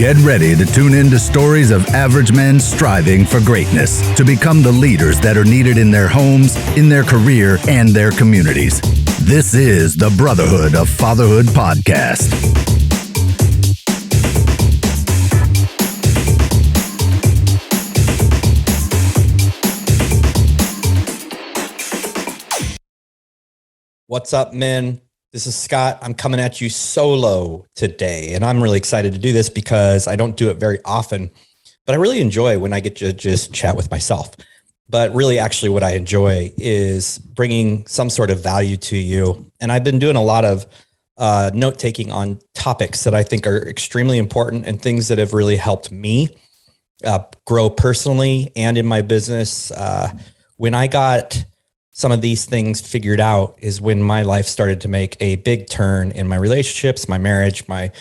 Get ready to tune into stories of average men striving for greatness, to become the leaders that are needed in their homes, in their career, and their communities. This is the Brotherhood of Fatherhood Podcast. What's up, men? This is Scott. I'm coming at you solo today, and I'm really excited to do this because I don't do it very often, but I really enjoy when I get to just chat with myself. But really, actually, what I enjoy is bringing some sort of value to you. And I've been doing a lot of note-taking on topics that I think are extremely important and things that have really helped me grow personally and in my business. When I got some of these things figured out is when my life started to make a big turn in my relationships, my marriage, my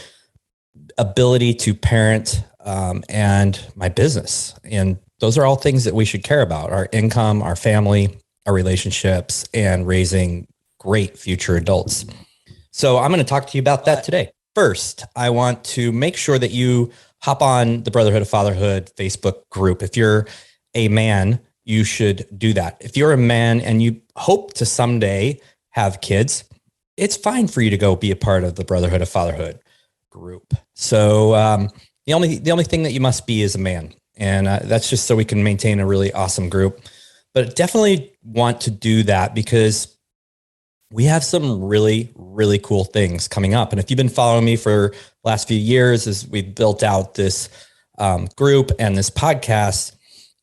ability to parent, and my business. And those are all things that we should care about: our income, our family, our relationships, and raising great future adults. So I'm going to talk to you about that today. First, I want to make sure that you hop on the Brotherhood of Fatherhood Facebook group. If you're a man, you should do that. If you're a man and you hope to someday have kids, it's fine for you to go be a part of the Brotherhood of Fatherhood group. So the only thing that you must be is a man. And that's just so we can maintain a really awesome group. But definitely want to do that because we have some really, really cool things coming up. And if you've been following me for the last few years as we've built out this group and this podcast,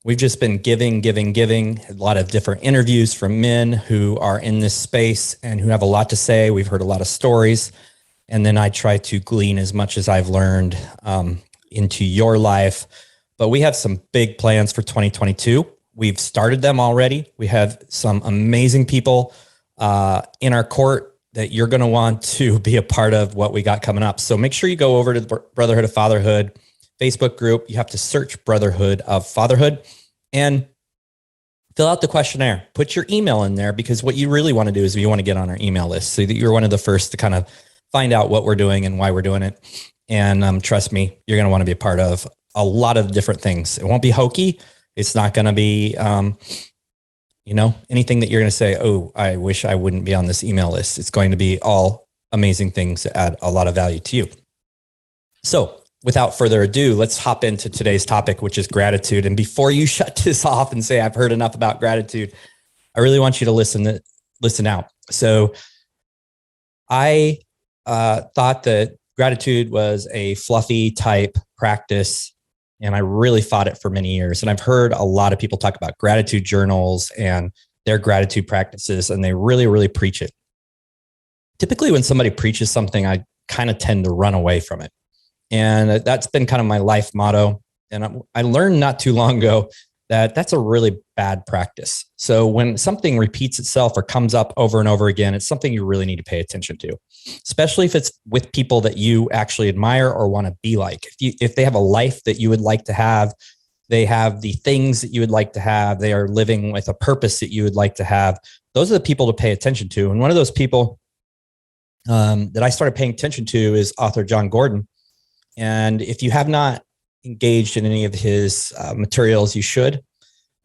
we've just been giving a lot of different interviews from men who are in this space and who have a lot to say. We've heard a lot of stories. And then I try to glean as much as I've learned into your life. But we have some big plans for 2022. We've started them already. We have some amazing people in our court that you're going to want to be a part of what we got coming up. So make sure you go over to the Brotherhood of Fatherhood Facebook group. You have to search Brotherhood of Fatherhood and fill out the questionnaire. Put your email in there, because what you really want to do is you want to get on our email list so that you're one of the first to kind of find out what we're doing and why we're doing it. And trust me, you're going to want to be a part of a lot of different things. It won't be hokey. It's not going to be, anything that you're going to say, oh, I wish I wouldn't be on this email list. It's going to be all amazing things that add a lot of value to you. So without further ado, let's hop into today's topic, which is gratitude. And before you shut this off and say, I've heard enough about gratitude, I really want you to listen out. So I thought that gratitude was a fluffy type practice, and I really fought it for many years. And I've heard a lot of people talk about gratitude journals and their gratitude practices, and they really, really preach it. Typically, when somebody preaches something, I kind of tend to run away from it. And that's been kind of my life motto. And I learned not too long ago that that's a really bad practice. So when something repeats itself or comes up over and over again, it's something you really need to pay attention to, especially if it's with people that you actually admire or want to be like. If they have a life that you would like to have, they have the things that you would like to have, they are living with a purpose that you would like to have, those are the people to pay attention to. And one of those people that I started paying attention to is author John Gordon. And if you have not engaged in any of his materials, you should.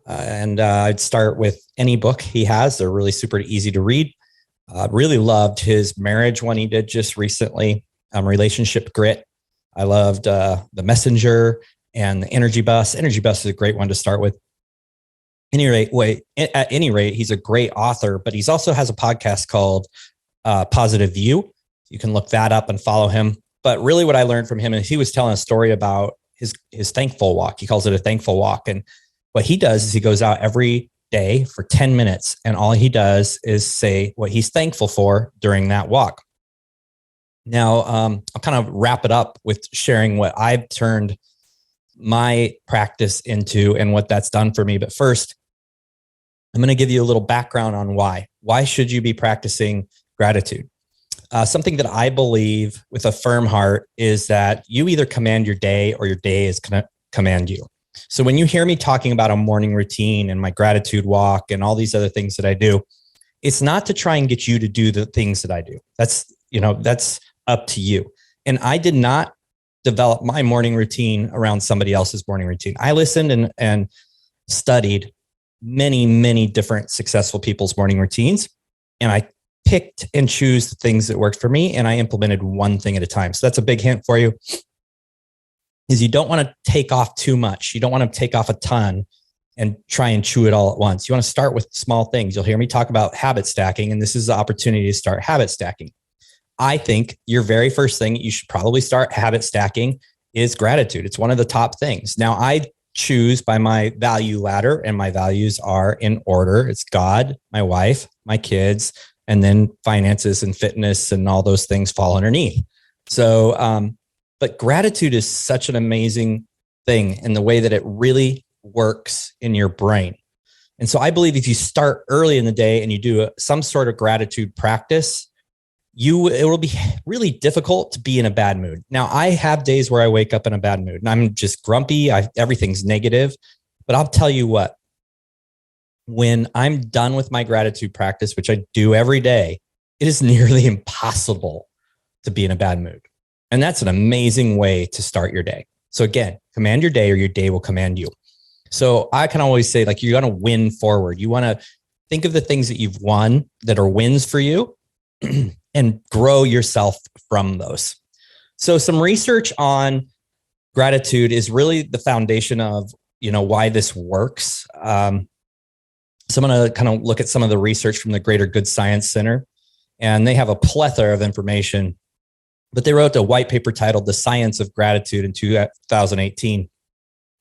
I'd start with any book he has. They're really super easy to read. Really loved his marriage one he did just recently, Relationship Grit. I loved The Messenger and The Energy Bus. Energy Bus is a great one to start with. At any rate, he's a great author, but he also has a podcast called Positive View. You can look that up and follow him. But really what I learned from him is he was telling a story about his thankful walk. He calls it a thankful walk. And what he does is he goes out every day for 10 minutes, and all he does is say what he's thankful for during that walk. Now, I'll kind of wrap it up with sharing what I've turned my practice into and what that's done for me. But first, I'm going to give you a little background on why. Why should you be practicing gratitude? Something that I believe with a firm heart is that you either command your day or your day is going to command you. So when you hear me talking about a morning routine and my gratitude walk and all these other things that I do, it's not to try and get you to do the things that I do. That's up to you. And I did not develop my morning routine around somebody else's morning routine. I listened and studied many, many different successful people's morning routines. And I picked and choose the things that worked for me. And I implemented one thing at a time. So that's a big hint for you, is you don't want to take off too much. You don't want to take off a ton and try and chew it all at once. You want to start with small things. You'll hear me talk about habit stacking, and this is the opportunity to start habit stacking. I think your very first thing you should probably start habit stacking is gratitude. It's one of the top things. Now, I choose by my value ladder, and my values are in order. It's God, my wife, my kids, and then finances and fitness and all those things fall underneath. So, but gratitude is such an amazing thing in the way that it really works in your brain. And so I believe if you start early in the day and you do some sort of gratitude practice, it will be really difficult to be in a bad mood. Now, I have days where I wake up in a bad mood and I'm just grumpy. Everything's negative. But I'll tell you what, when I'm done with my gratitude practice, which I do every day, it is nearly impossible to be in a bad mood. And that's an amazing way to start your day. So again, command your day or your day will command you. So I can always say, like, you're going to win forward. You want to think of the things that you've won that are wins for you and grow yourself from those. So some research on gratitude is really the foundation of, why this works. So I'm going to kind of look at some of the research from the Greater Good Science Center, and they have a plethora of information, but they wrote a white paper titled The Science of Gratitude in 2018.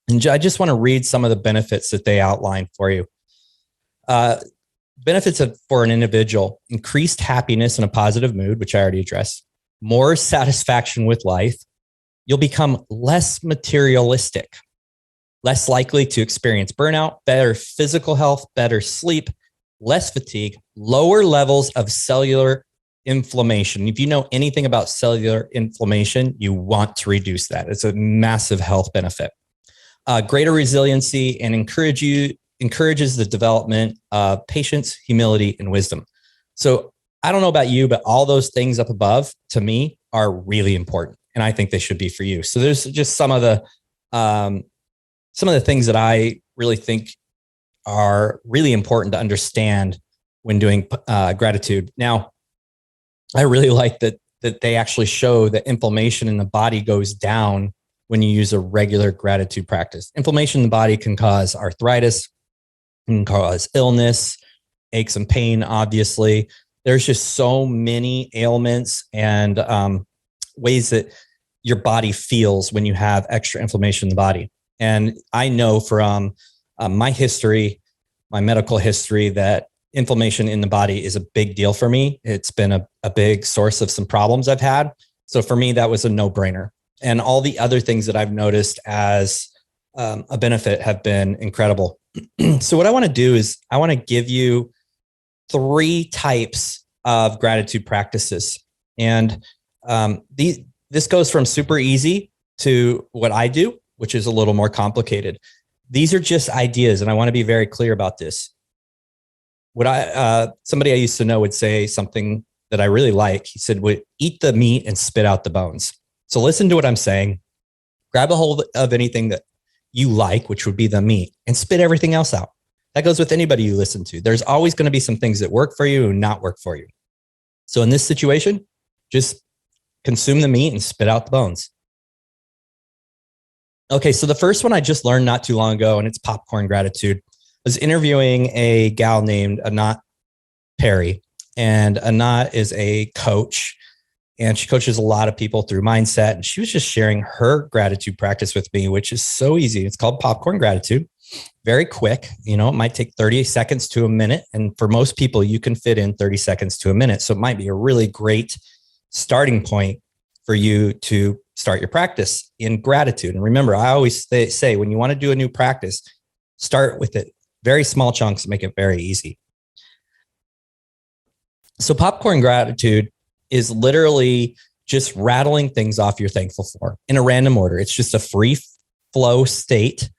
And I just want to read some of the benefits that they outline for you. Benefits for an individual: increased happiness and a positive mood, which I already addressed, more satisfaction with life. You'll become less materialistic, less likely to experience burnout, better physical health, better sleep, less fatigue, lower levels of cellular inflammation. If you know anything about cellular inflammation, you want to reduce that. It's a massive health benefit. Greater resiliency, and encourages the development of patience, humility, and wisdom. So I don't know about you, but all those things up above to me are really important, and I think they should be for you. So there's just some of the things that I really think are really important to understand when doing gratitude. Now, I really like that they actually show that inflammation in the body goes down when you use a regular gratitude practice. Inflammation in the body can cause arthritis, can cause illness, aches and pain, obviously. There's just so many ailments and ways that your body feels when you have extra inflammation in the body. And I know from my history, my medical history, that inflammation in the body is a big deal for me. It's been a big source of some problems I've had. So for me, that was a no-brainer. And all the other things that I've noticed as a benefit have been incredible. So what I want to do is I want to give you 3 types of gratitude practices. And this goes from super easy to what I do, which is a little more complicated. These are just ideas, and I want to be very clear about this. Somebody I used to know would say something that I really like. He said, eat the meat and spit out the bones. So listen to what I'm saying. Grab a hold of anything that you like, which would be the meat, and spit everything else out. That goes with anybody you listen to. There's always going to be some things that work for you and not work for you. So in this situation, just consume the meat and spit out the bones. Okay, so the first one I just learned not too long ago, and it's popcorn gratitude. I was interviewing a gal named Anat Perry, and Anat is a coach, and she coaches a lot of people through mindset. And she was just sharing her gratitude practice with me, which is so easy. It's called popcorn gratitude. Very quick. It might take 30 seconds to a minute. And for most people, you can fit in 30 seconds to a minute. So it might be a really great starting point for you to start your practice in gratitude. And remember, I always say when you want to do a new practice, start with it. Very small chunks, make it very easy. So popcorn gratitude is literally just rattling things off you're thankful for in a random order. It's just a free flow state.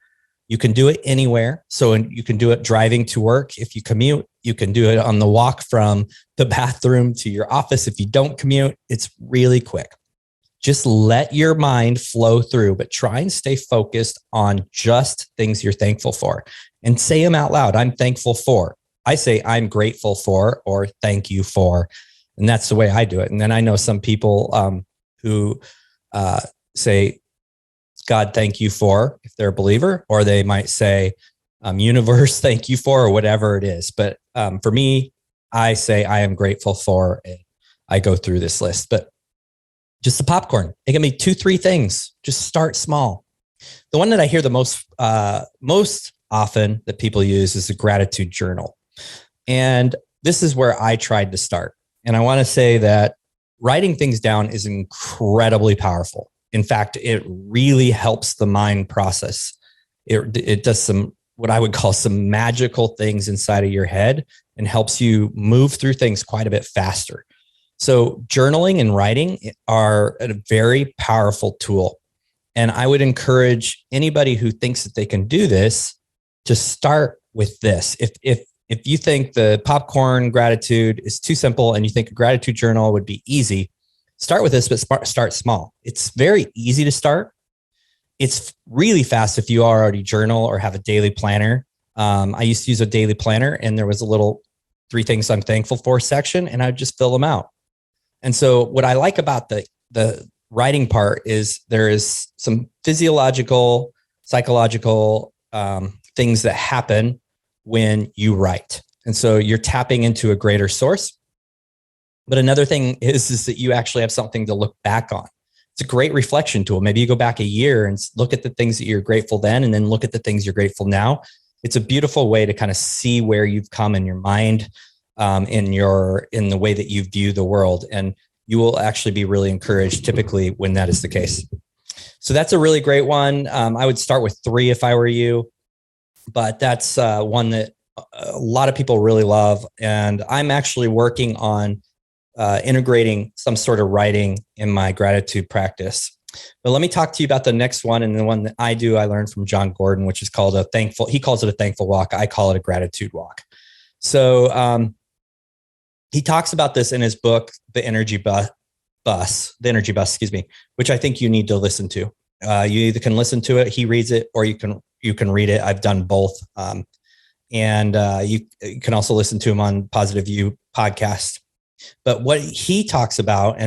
You can do it anywhere. So you can do it driving to work. If you commute, you can do it on the walk from the bathroom to your office. If you don't commute, it's really quick. Just let your mind flow through, but try and stay focused on just things you're thankful for and say them out loud. I'm thankful for. I say I'm grateful for, or thank you for. And that's the way I do it. And then I know some people who say, God, thank you for, if they're a believer, or they might say, universe, thank you for, or whatever it is. But for me, I say I am grateful for, and I go through this list. But just the popcorn, it can be 2-3 things. Just start small. The one that I hear the most often that people use is a gratitude journal. And this is where I tried to start. And I want to say that writing things down is incredibly powerful. In fact, it really helps the mind process. It does some, what I would call some magical things inside of your head, and helps you move through things quite a bit faster. So journaling and writing are a very powerful tool. And I would encourage anybody who thinks that they can do this to start with this. If you think the popcorn gratitude is too simple and you think a gratitude journal would be easy, start with this, but start small. It's very easy to start. It's really fast if you already journal or have a daily planner. I used to use a daily planner, and there was a little 3 things I'm thankful for section, and I'd just fill them out. And so what I like about the writing part is there is some physiological, psychological things that happen when you write. And so you're tapping into a greater source. But another thing is that you actually have something to look back on. It's a great reflection tool. Maybe you go back a year and look at the things that you're grateful then, and then look at the things you're grateful now. It's a beautiful way to kind of see where you've come in your mind, in the way that you view the world. And you will actually be really encouraged typically when that is the case. So that's a really great one. I would start with 3 if I were you, but that's one that a lot of people really love. And I'm actually working on integrating some sort of writing in my gratitude practice. But let me talk to you about the next one. And the one that I learned from John Gordon, which is called he calls it a thankful walk. I call it a gratitude walk. So he talks about this in his book, The Energy Bus, which I think you need to listen to. You either can listen to it, he reads it, or you can read it. I've done both. And you can also listen to him on Positive You podcast. But what he talks about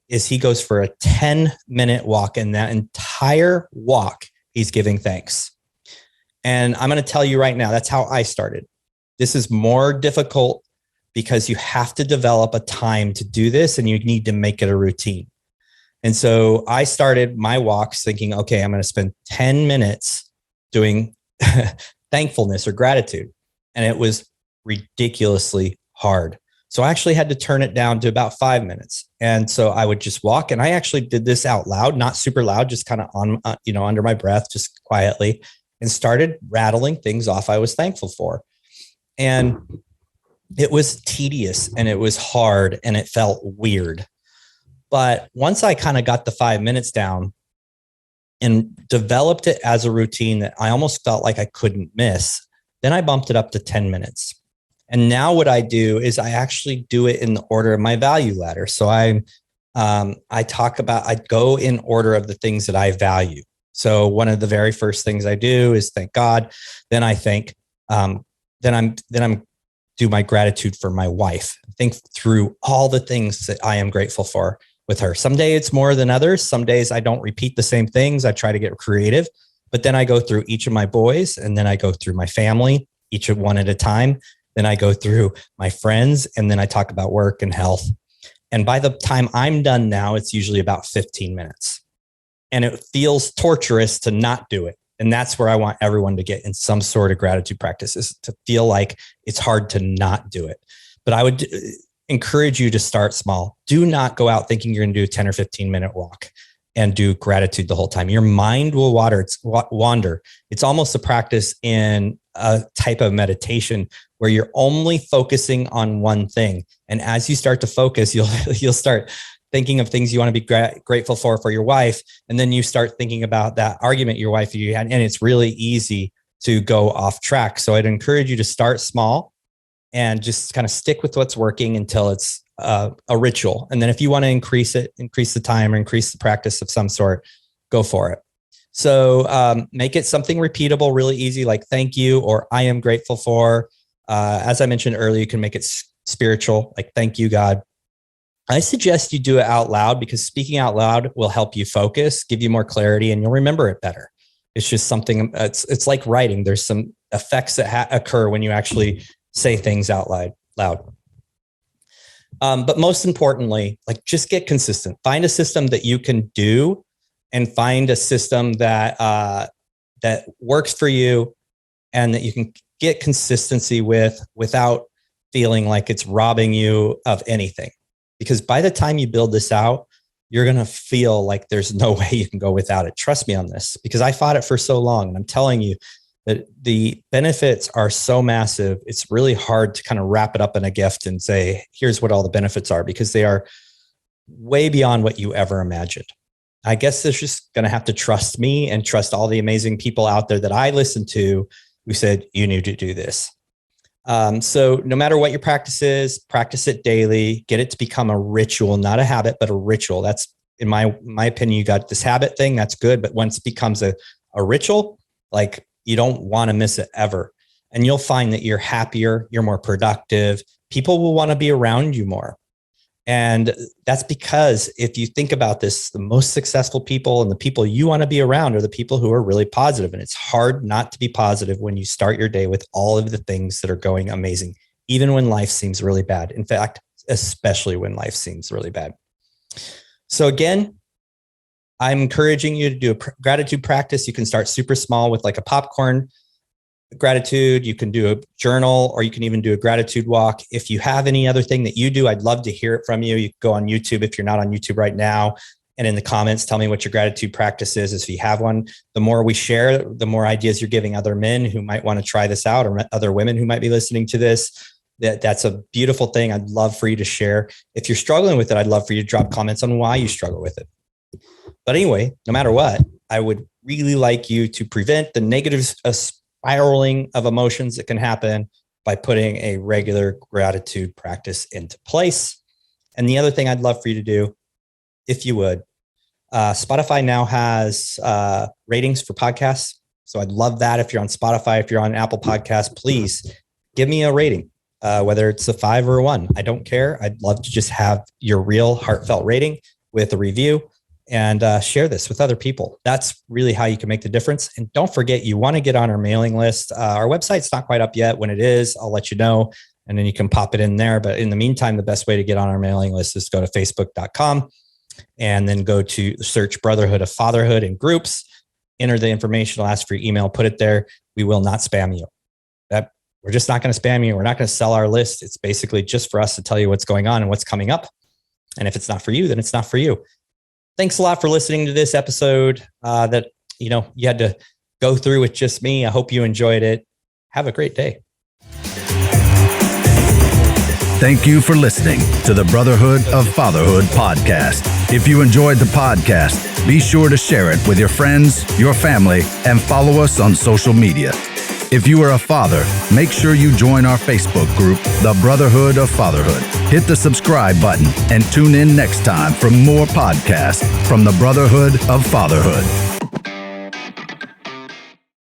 is he goes for a 10-minute walk, and that entire walk, he's giving thanks. And I'm going to tell you right now, that's how I started. This is more difficult because you have to develop a time to do this, and you need to make it a routine. And so I started my walks thinking, okay, I'm going to spend 10 minutes doing thankfulness or gratitude. And it was ridiculously hard. So I actually had to turn it down to about 5 minutes. And so I would just walk, and I actually did this out loud, not super loud, just kind of on, under my breath, just quietly, and started rattling things off I was thankful for. And it was tedious, and it was hard, and it felt weird. But once I kind of got the 5 minutes down and developed it as a routine that I almost felt like I couldn't miss, then I bumped it up to 10 minutes. And now what I do is I actually do it in the order of my value ladder. So I go in order of the things that I value. So one of the very first things I do is thank God. Then I think, then I'm do my gratitude for my wife. Think through all the things that I am grateful for with her. Some days it's more than others. Some days I don't repeat the same things. I try to get creative, but then I go through each of my boys, and then I go through my family, each of one at a time. Then I go through my friends, and then I talk about work and health. And by the time I'm done now, it's usually about 15 minutes. And it feels torturous to not do it. And that's where I want everyone to get in some sort of gratitude practices, to feel like it's hard to not do it. But I would encourage you to start small. Do not go out thinking you're going to do a 10 or 15 minute walk and do gratitude the whole time. Your mind will wander. It's almost a practice in a type of meditation where you're only focusing on one thing. And as you start to focus, you'll start thinking of things you want to be grateful for your wife. And then you start thinking about that argument your wife you had, and it's really easy to go off track. So I'd encourage you to start small and just kind of stick with what's working until it's a ritual. And then if you want to increase the time or increase the practice of some sort, go for it. So make it something repeatable, really easy, like thank you or I am grateful for. As I mentioned earlier, you can make it spiritual, like thank you, God. I suggest you do it out loud because speaking out loud will help you focus, give you more clarity, and you'll remember it better. It's just something, it's like writing. There's some effects that occur when you actually say things out loud. But most importantly, like just get consistent. Find a system that you can do and find a system that that works for you and that you can get consistency with without feeling like it's robbing you of anything. Because by the time you build this out, you're going to feel like there's no way you can go without it. Trust me on this, because I fought it for so long. And I'm telling you that the benefits are so massive. It's really hard to kind of wrap it up in a gift and say, here's what all the benefits are, because they are way beyond what you ever imagined. I guess there's just going to have to trust me and trust all the amazing people out there that I listened to who said, you need to do this. So no matter what your practice is, practice it daily, get it to become a ritual, not a habit, but a ritual. That's in my opinion, you got this habit thing. That's good. But once it becomes a ritual, like you don't want to miss it ever. And you'll find that you're happier, you're more productive. People will want to be around you more. And that's because if you think about this, the most successful people and the people you want to be around are the people who are really positive. And it's hard not to be positive when you start your day with all of the things that are going amazing, even when life seems really bad. In fact, especially when life seems really bad. So again, I'm encouraging you to do a gratitude practice. You can start super small with like a popcorn gratitude. You can do a journal, or you can even do a gratitude walk. If you have any other thing that you do, I'd love to hear it from you. You can go on YouTube if you're not on YouTube right now. And in the comments, tell me what your gratitude practice is. If you have one, the more we share, the more ideas you're giving other men who might want to try this out, or other women who might be listening to this. That's a beautiful thing. I'd love for you to share. If you're struggling with it, I'd love for you to drop comments on why you struggle with it. But anyway, no matter what, I would really like you to prevent the negative spiraling of emotions that can happen by putting a regular gratitude practice into place. And the other thing I'd love for you to do, if you would, Spotify now has ratings for podcasts. So I'd love that. If you're on Spotify, if you're on Apple Podcasts, please give me a rating, whether it's a 5 or a 1. I don't care. I'd love to just have your real heartfelt rating with a review. And share this with other people. That's really how you can make the difference. And don't forget, you want to get on our mailing list. Our website's not quite up yet. When it is, I'll let you know, and then you can pop it in there. But in the meantime, the best way to get on our mailing list is go to facebook.com and then go to search Brotherhood of Fatherhood in groups, enter the information, I'll ask for your email, put it there. We will not spam you. We're just not going to spam you. We're not going to sell our list. It's basically just for us to tell you what's going on and what's coming up. And if it's not for you, then it's not for you. Thanks a lot for listening to this episode that you had to go through with just me. I hope you enjoyed it. Have a great day. Thank you for listening to the Brotherhood of Fatherhood Podcast. If you enjoyed the podcast, be sure to share it with your friends, your family, and follow us on social media. If you are a father, make sure you join our Facebook group, The Brotherhood of Fatherhood. Hit the subscribe button and tune in next time for more podcasts from the Brotherhood of Fatherhood.